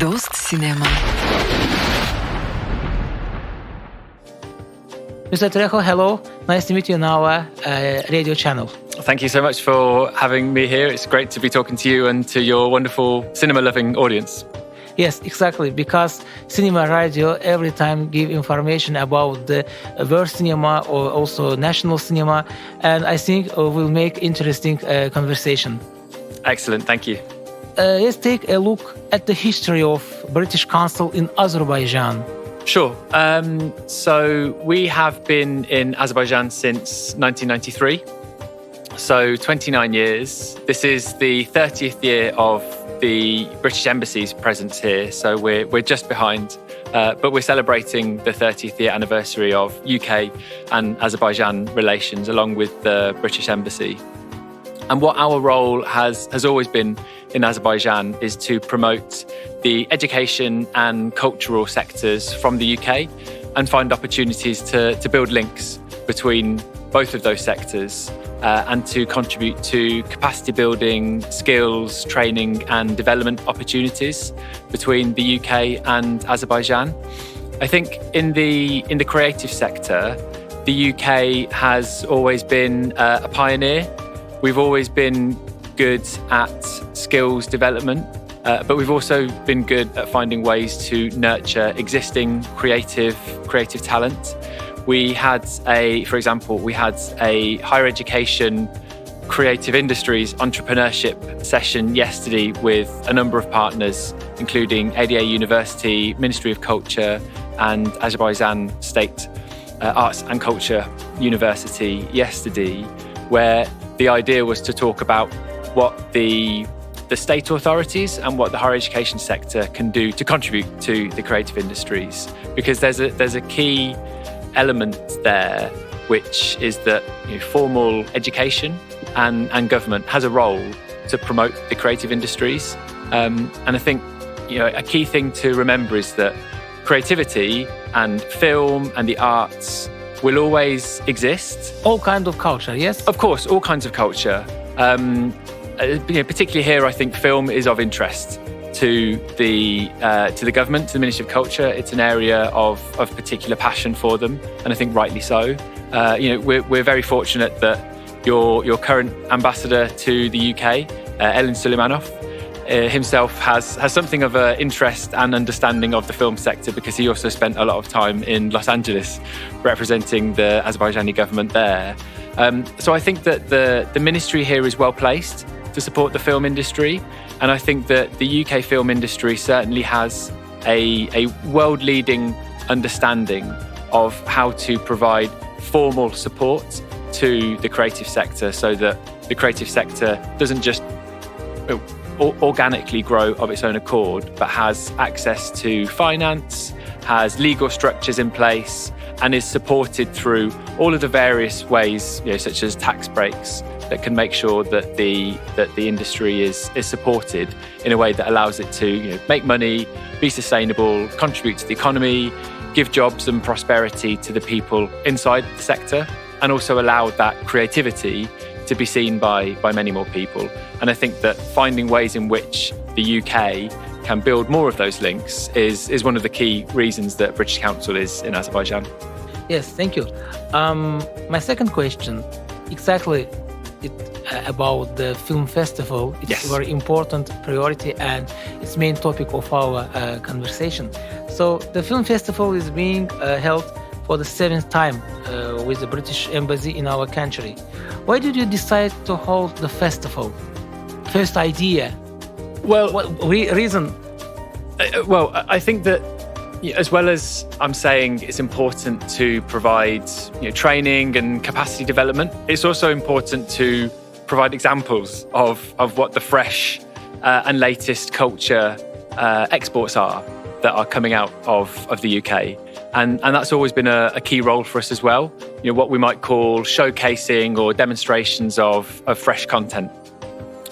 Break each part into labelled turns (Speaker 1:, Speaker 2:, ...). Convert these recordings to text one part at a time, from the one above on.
Speaker 1: Dost Cinema.
Speaker 2: Mr. Trejo, hello. Nice to meet you on our radio channel.
Speaker 3: Thank you so much for having me here. It's great to be talking to you and to your wonderful cinema-loving audience.
Speaker 2: Yes, exactly, because cinema radio every time give information about the world cinema or also national cinema, and I think we'll make interesting conversation.
Speaker 3: Excellent, thank you.
Speaker 2: Let's take a look at the history of British Council in Azerbaijan.
Speaker 3: Sure. So we have been in Azerbaijan since 1993. So 29 years. This is the 30th year of the British Embassy's presence here. So we're just behind, but we're celebrating the 30th year anniversary of UK and Azerbaijan relations along with the British Embassy. And what our role has always been in Azerbaijan is to promote the education and cultural sectors from the UK and find opportunities to build links between both of those sectors and to contribute to capacity building, skills, training and development opportunities between the UK and Azerbaijan. I think in the creative sector, the UK has always been a pioneer. We've always been good at skills development, but we've also been good at finding ways to nurture existing creative talent. For example, we had a higher education creative industries entrepreneurship session yesterday with a number of partners, including ADA University, Ministry of Culture, and Azerbaijan State Arts and Culture University yesterday, where the idea was to talk about what the state authorities and what the higher education sector can do to contribute to the creative industries. Because there's a key element there, which is that formal education and government has a role to promote the creative industries. And I think a key thing to remember is that creativity and film and the arts will always exist.
Speaker 2: All kinds of culture, yes?
Speaker 3: Of course, all kinds of culture. Particularly here, I think film is of interest to the government, to the Ministry of Culture. It's an area of particular passion for them, and I think rightly so. We're very fortunate that your current ambassador to the UK, Elin Suleimanov, himself has something of an interest and understanding of the film sector, because he also spent a lot of time in Los Angeles representing the Azerbaijani government there. So I think that the ministry here is well placed to support the film industry, and I think that the UK film industry certainly has a world-leading understanding of how to provide formal support to the creative sector, so that the creative sector doesn't just organically grow of its own accord, but has access to finance, has legal structures in place, and is supported through all of the various ways, such as tax breaks, that can make sure that the industry is supported in a way that allows it to make money, be sustainable, contribute to the economy, give jobs and prosperity to the people inside the sector, and also allow that creativity to be seen by many more people. And I think that finding ways in which the UK can build more of those links is one of the key reasons that British Council is in Azerbaijan.
Speaker 2: Yes, thank you. My second question, exactly about the film festival. It's a very important priority and it's main topic of our conversation. So the film festival is being held for the 7th time with the British Embassy in our country. Why did you decide to hold the festival? First idea.
Speaker 3: Well,
Speaker 2: what reason?
Speaker 3: I think that as well as I'm saying it's important to provide training and capacity development, it's also important to provide examples of what the fresh and latest culture exports are that are coming out of the UK. And that's always been a key role for us as well. What we might call showcasing or demonstrations of fresh content.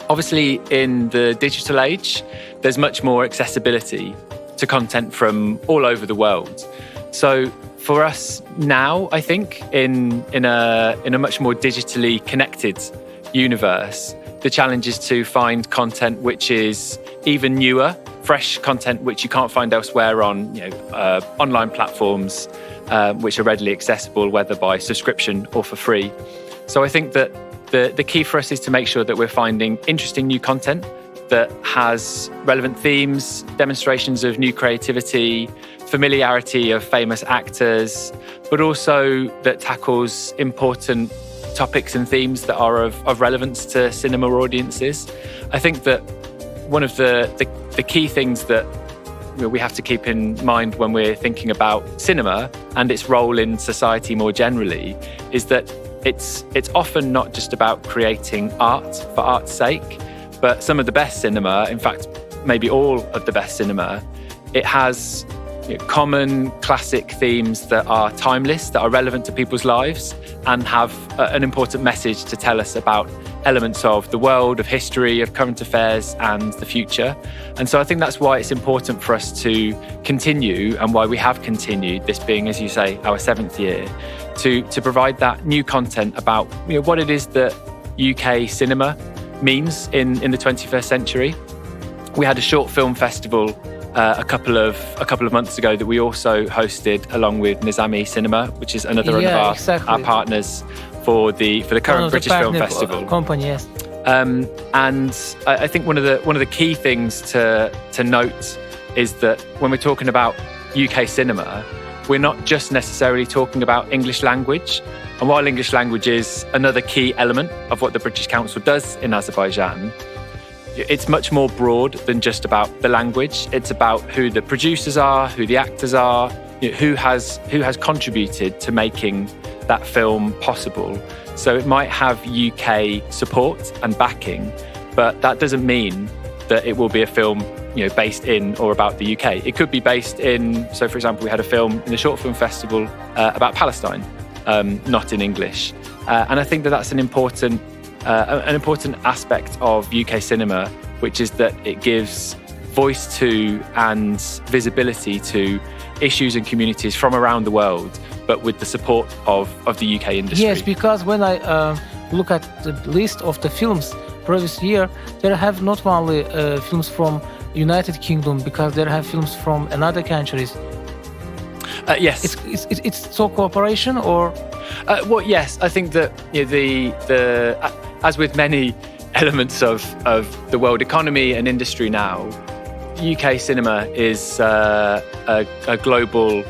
Speaker 3: Obviously, in the digital age, there's much more accessibility to content from all over the world. So for us now, I think, in a much more digitally connected universe, the challenge is to find content which is even newer fresh content which you can't find elsewhere on online platforms which are readily accessible, whether by subscription or for free. So I think that the key for us is to make sure that we're finding interesting new content that has relevant themes, demonstrations of new creativity, familiarity of famous actors, but also that tackles important topics and themes that are of relevance to cinema audiences. I think that one of the key things that we have to keep in mind when we're thinking about cinema and its role in society more generally is that it's often not just about creating art for art's sake, but some of the best cinema, in fact, maybe all of the best cinema, it has common classic themes that are timeless, that are relevant to people's lives and have an important message to tell us about elements of the world, of history, of current affairs and the future. And so I think that's why it's important for us to continue, and why we have continued, this being, as you say, our 7th year, to provide that new content about what it is that UK cinema means in the 21st century. We had a short film festival a couple of months ago that we also hosted along with Nizami Cinema, which is another one of our partners for the current British Film Festival.
Speaker 2: Company, yes.
Speaker 3: And I think one of the key things to note is that when we're talking about UK cinema, we're not just necessarily talking about English language. And while English language is another key element of what the British Council does in Azerbaijan, it's much more broad than just about the language. It's about who the producers are, who the actors are, who has contributed to making that film possible. So it might have UK support and backing, but that doesn't mean that it will be a film based in or about the UK. It could be based in, so for example, we had a film in the Short Film Festival about Palestine, not in English. And I think that that's an important aspect of UK cinema, which is that it gives voice to and visibility to issues and communities from around the world, but with the support of the UK industry.
Speaker 2: Yes, because when I look at the list of the films previous year, there have not only films from United Kingdom, because there have films from another countries.
Speaker 3: Yes,
Speaker 2: it's so cooperation or.
Speaker 3: Well, yes, I think that the as with many elements of the world economy and industry now, UK cinema is a global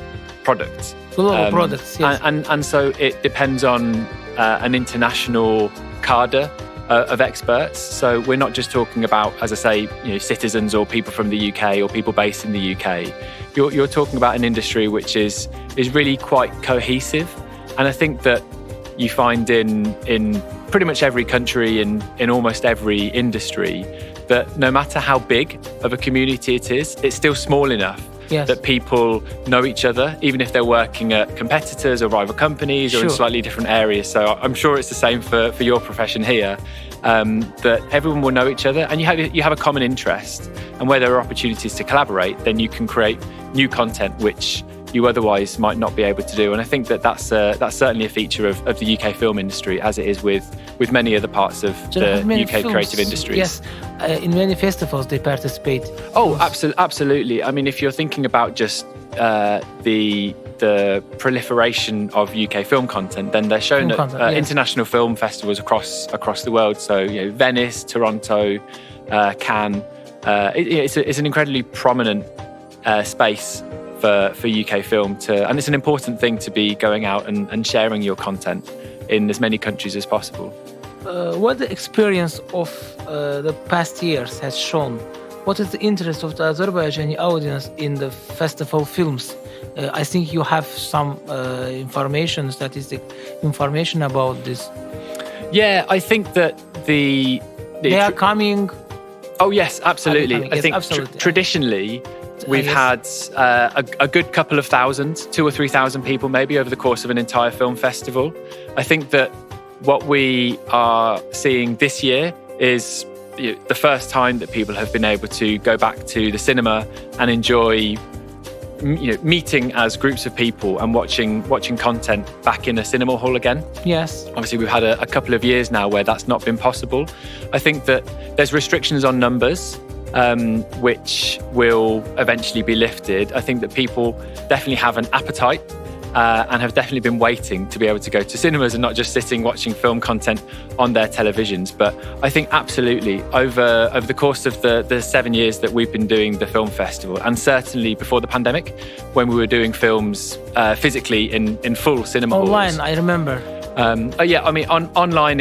Speaker 3: product.
Speaker 2: Global products, yes.
Speaker 3: And so it depends on an international cadre of experts. So we're not just talking about, as I say, citizens or people from the UK or people based in the UK. You're talking about an industry which is really quite cohesive. And I think that you find in pretty much every country, in almost every industry, that no matter how big of a community it is, it's still small enough that people know each other, even if they're working at competitors or rival companies or in slightly different areas. So I'm sure it's the same for your profession here, that everyone will know each other and you have a common interest. And where there are opportunities to collaborate, then you can create new content which you otherwise might not be able to do. And I think that that's certainly a feature of the UK film industry, as it is with many other parts of the UK creative industries.
Speaker 2: Yes, in many festivals they participate.
Speaker 3: Oh, absolutely. I mean, if you're thinking about just the proliferation of UK film content, then they're shown at international film festivals across the world. So Venice, Toronto, Cannes. It's an incredibly prominent space for UK film and it's an important thing to be going out and sharing your content in as many countries as possible.
Speaker 2: What the experience of the past years has shown? What is the interest of the Azerbaijani audience in the festival films? I think you have some statistic information about this.
Speaker 3: Yeah, I think that they
Speaker 2: are coming.
Speaker 3: Oh yes, absolutely. I think traditionally we've had a good couple of thousand, 2,000 or 3,000 people maybe over the course of an entire film festival. I think that what we are seeing this year is the first time that people have been able to go back to the cinema and enjoy meeting as groups of people and watching content back in a cinema hall again.
Speaker 2: Yes.
Speaker 3: Obviously, we've had a couple of years now where that's not been possible. I think that there's restrictions on numbers which will eventually be lifted, I think that people definitely have an appetite and have definitely been waiting to be able to go to cinemas and not just sitting watching film content on their televisions. But I think absolutely over the course of the 7 years that we've been doing the film festival, and certainly before the pandemic, when we were doing films physically in full cinema halls.
Speaker 2: Online, I remember.
Speaker 3: Online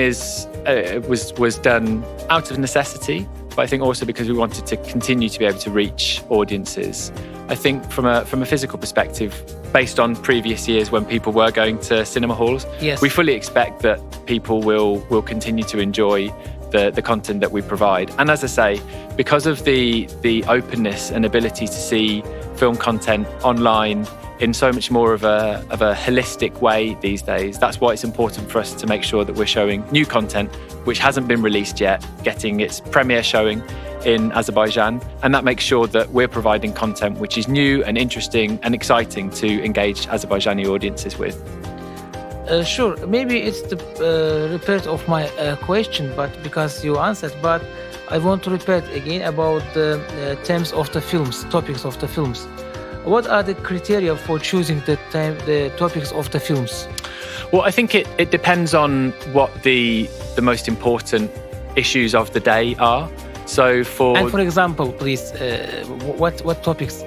Speaker 3: was done out of necessity, but I think also because we wanted to continue to be able to reach audiences. I think from a physical perspective, based on previous years when people were going to cinema halls,
Speaker 2: yes,
Speaker 3: we fully expect that people will continue to enjoy the content that we provide. And as I say, because of the openness and ability to see film content online in so much more of a holistic way these days, that's why it's important for us to make sure that we're showing new content which hasn't been released yet, getting its premiere showing in Azerbaijan, and that makes sure that we're providing content which is new and interesting and exciting to engage Azerbaijani audiences with.
Speaker 2: Sure, maybe it's the repeat of my question, but because you answered, but I want to repeat again about the themes of the films, topics of the films. What are the criteria for choosing the topics of the films?
Speaker 3: Well, I think it depends on what the most important issues of the day are. So
Speaker 2: for example, please, what topics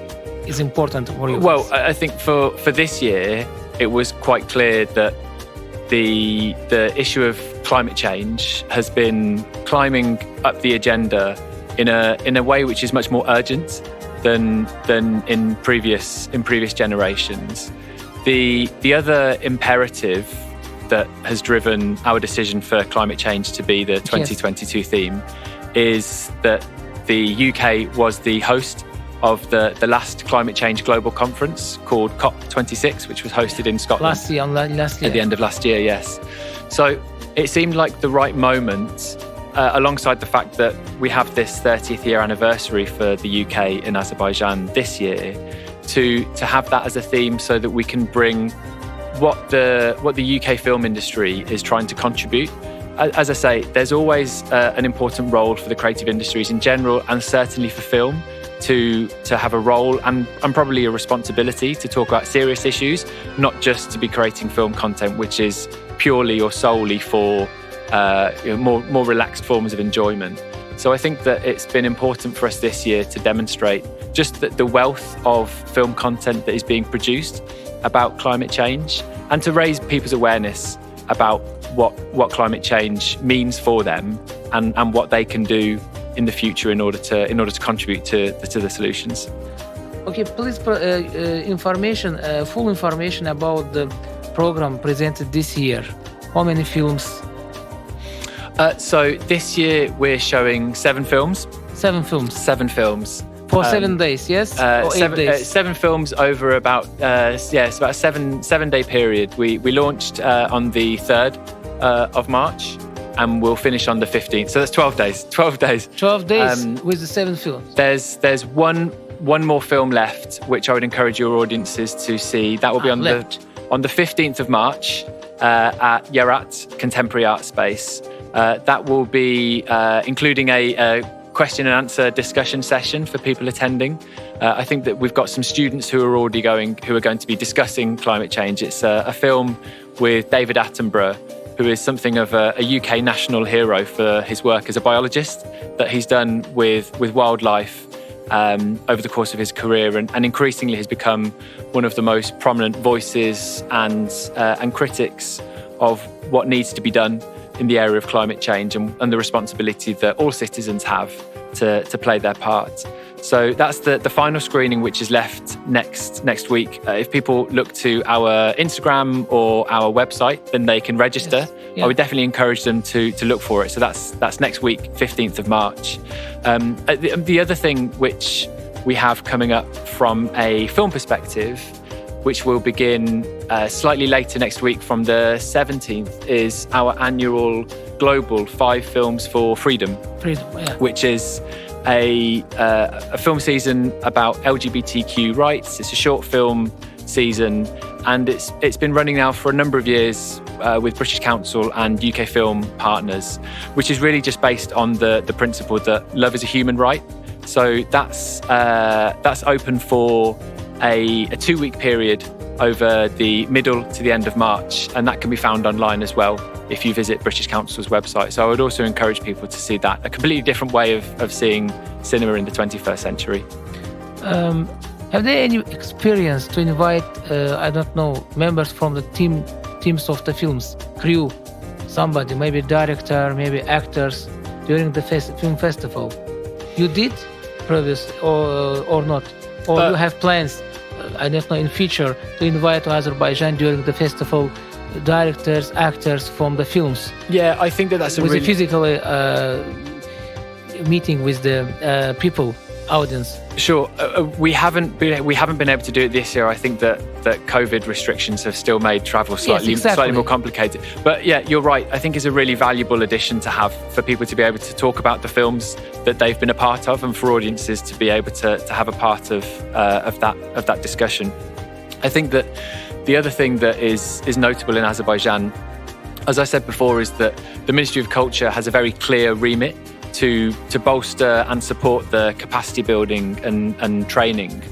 Speaker 2: is important for you?
Speaker 3: Well, I think for this year, it was quite clear that the issue of climate change has been climbing up the agenda in a way which is much more urgent than in previous generations. The other imperative that has driven our decision for climate change to be the 2022 theme is that the UK was the host of the last climate change global conference called COP26, which was hosted in Scotland
Speaker 2: last year.
Speaker 3: At the end of last year, yes. So it seemed like the right moment, alongside the fact that we have this 30th year anniversary for the UK in Azerbaijan this year, to have that as a theme so that we can bring what the UK film industry is trying to contribute. As I say, there's always an important role for the creative industries in general, and certainly for film, to have a role and probably a responsibility to talk about serious issues, not just to be creating film content which is purely or solely for more relaxed forms of enjoyment. So I think that it's been important for us this year to demonstrate just the wealth of film content that is being produced about climate change, and to raise people's awareness about what climate change means for them and what they can do in the future in order to contribute to the solutions.
Speaker 2: Okay, please full information about the program presented this year. How many films?
Speaker 3: So this year we're showing 7 films.
Speaker 2: 7 films.
Speaker 3: 7 films.
Speaker 2: For 7 days, yes? Or 8 days?
Speaker 3: 7 films over about, it's about a 7-day period. We launched on the 3rd of March, and we'll finish on the 15th. So that's 12 days. 12 days.
Speaker 2: 12 days with the 7 films.
Speaker 3: There's one more film left, which I would encourage your audiences to see. That will be on the 15th of March at Yarat Contemporary Art Space. That will be including a question and answer discussion session for people attending. I think that we've got some students who are going to be discussing climate change. It's a film with David Attenborough, who is something of a UK national hero for his work as a biologist that he's done with wildlife over the course of his career, and increasingly has become one of the most prominent voices and critics of what needs to be done in the area of climate change and the responsibility that all citizens have to play their part. So that's the final screening, which is left next week. If people look to our Instagram or our website, then they can register. Yes. Yeah. I would definitely encourage them to look for it. So that's next week, 15th of March. The other thing which we have coming up from a film perspective, which will begin slightly later next week from the 17th, is our annual global 5 Films for Freedom,
Speaker 2: yeah.
Speaker 3: Which is a film season about LGBTQ rights. It's a short film season, and it's been running now for a number of years with British Council and UK film partners, which is really just based on the principle that love is a human right. So that's open for a 2-week period over the middle to the end of March, and that can be found online as well if you visit British Council's website. So I would also encourage people to see that, a completely different way of seeing cinema in the 21st century.
Speaker 2: Have they any experience to invite, members from the teams of the films, crew, somebody, maybe director, maybe actors, during the film festival? You did previous or not? Or you have plans, in future to invite to Azerbaijan during the festival directors, actors from the films?
Speaker 3: Yeah, I think that's a really...
Speaker 2: physically meeting with the people, audience.
Speaker 3: Sure, we haven't been able to do it this year. I think that COVID restrictions have still made travel slightly more complicated. But yeah, you're right. I think it's a really valuable addition to have for people to be able to talk about the films that they've been a part of, and for audiences to be able to have a part of that discussion. I think that the other thing that is notable in Azerbaijan, as I said before, is that the Ministry of Culture has a very clear remit to bolster and support the capacity building and training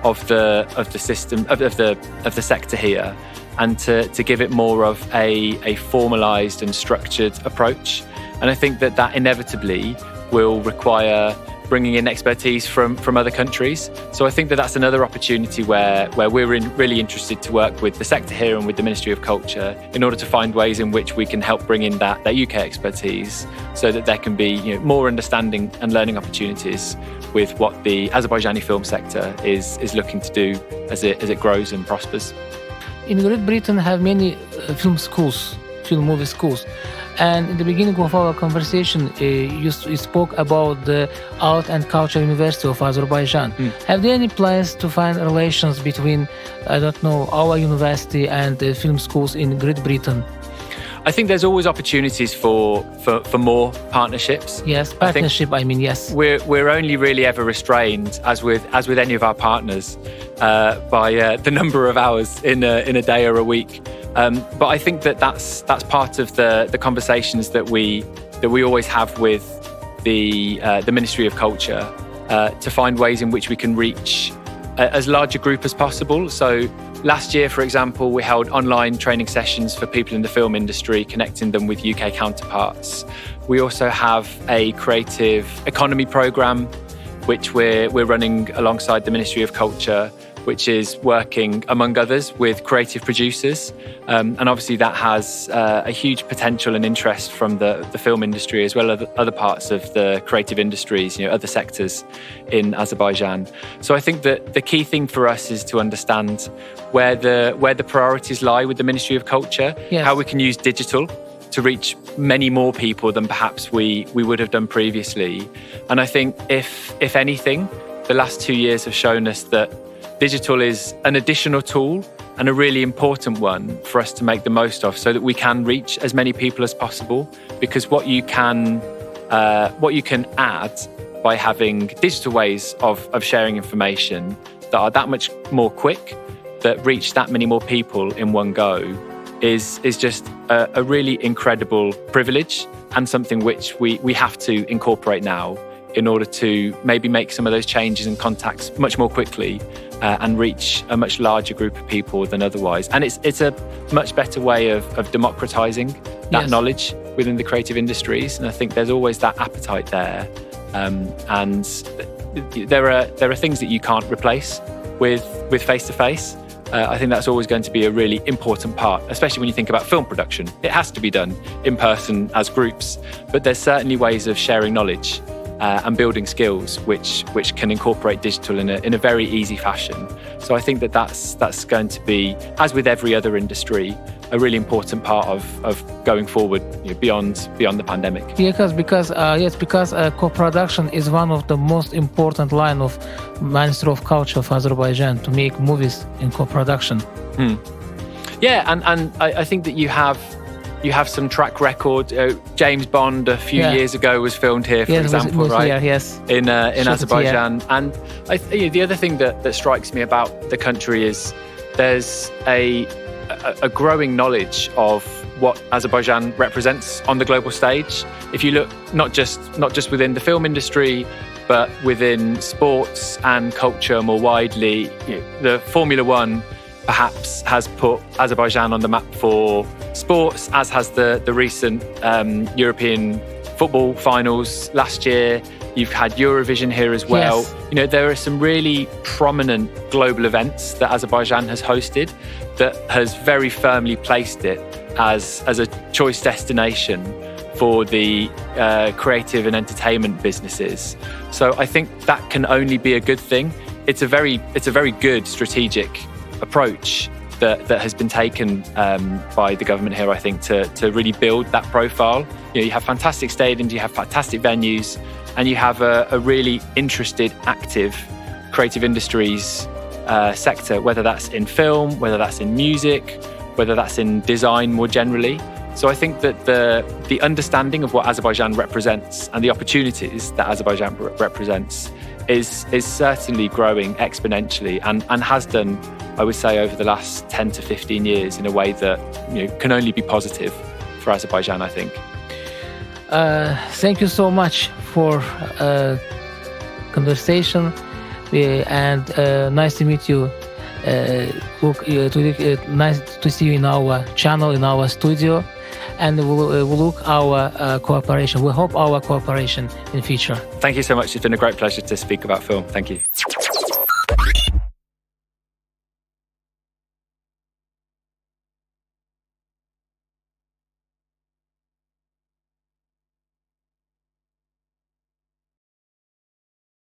Speaker 3: of the system of the sector here, and to give it more of a formalized and structured approach. And I think that inevitably will require bringing in expertise from other countries. So I think that's another opportunity where we're really interested to work with the sector here and with the Ministry of Culture in order to find ways in which we can help bring in that UK expertise, so that there can be more understanding and learning opportunities with what the Azerbaijani film sector is looking to do as it grows and prospers.
Speaker 2: In Great Britain have many film movie schools. And in the beginning of our conversation, you spoke about the Art and Culture University of Azerbaijan. Have there any plans to find relations between, our university and the film schools in Great Britain?
Speaker 3: I think there's always opportunities for more partnerships.
Speaker 2: Yes, partnership. Yes.
Speaker 3: We're only really ever restrained, as with any of our partners, by the number of hours in a day or a week. But I think that's part of the conversations that we always have with the Ministry of Culture to find ways in which we can reach as large a group as possible. So last year, for example, we held online training sessions for people in the film industry, connecting them with UK counterparts. We also have a creative economy programme, which we're running alongside the Ministry of Culture, which is working, among others, with creative producers. And obviously that has a huge potential and interest from the film industry, as well as other parts of the creative industries, other sectors in Azerbaijan. So I think that the key thing for us is to understand where the priorities lie with the Ministry of Culture, how we can use digital to reach many more people than perhaps we would have done previously. And I think if anything, the last 2 years have shown us that digital is an additional tool, and a really important one for us to make the most of, so that we can reach as many people as possible. Because what you can add by having digital ways of sharing information that are that much more quick, that reach that many more people in one go, is just a really incredible privilege, and something which we have to incorporate now in order to maybe make some of those changes and contacts much more quickly and reach a much larger group of people than otherwise. And it's a much better way of democratizing that knowledge within the creative industries. And I think there's always that appetite there. And there are things that you can't replace with face-to-face. I think that's always going to be a really important part, especially when you think about film production. It has to be done in person as groups, but there's certainly ways of sharing knowledge and building skills which can incorporate digital in a very easy fashion. So I think that's going to be, as with every other industry, a really important part of going forward, beyond the pandemic.
Speaker 2: Because co-production is one of the most important line of Ministry of Culture of Azerbaijan, to make movies in co-production.
Speaker 3: Yeah, and I think that you have some track record. James Bond a few years ago was filmed here, for example, right?
Speaker 2: Here,
Speaker 3: in Azerbaijan. And the other thing that strikes me about the country is there's a growing knowledge of what Azerbaijan represents on the global stage. If you look not just within the film industry, but within sports and culture more widely, the Formula One perhaps has put Azerbaijan on the map for sports, as has the recent European football finals last year. You've had Eurovision here as well.
Speaker 2: Yes.
Speaker 3: There are some really prominent global events that Azerbaijan has hosted that has very firmly placed it as a choice destination for the creative and entertainment businesses. So I think that can only be a good thing. It's a very good strategic approach that has been taken by the government here, I think, to really build that profile. You have fantastic stadiums, you have fantastic venues, and you have a really interested, active creative industries sector, whether that's in film, whether that's in music, whether that's in design more generally. So I think that the understanding of what Azerbaijan represents and the opportunities that Azerbaijan represents is certainly growing exponentially and has done, I would say, over the last 10 to 15 years in a way that can only be positive for Azerbaijan, I think.
Speaker 2: Thank you so much for conversation and nice to meet you. Nice to see you in our channel, in our studio, and we'll look our cooperation. We hope our cooperation in future.
Speaker 3: Thank you so much. It's been a great pleasure to speak about film. Thank you.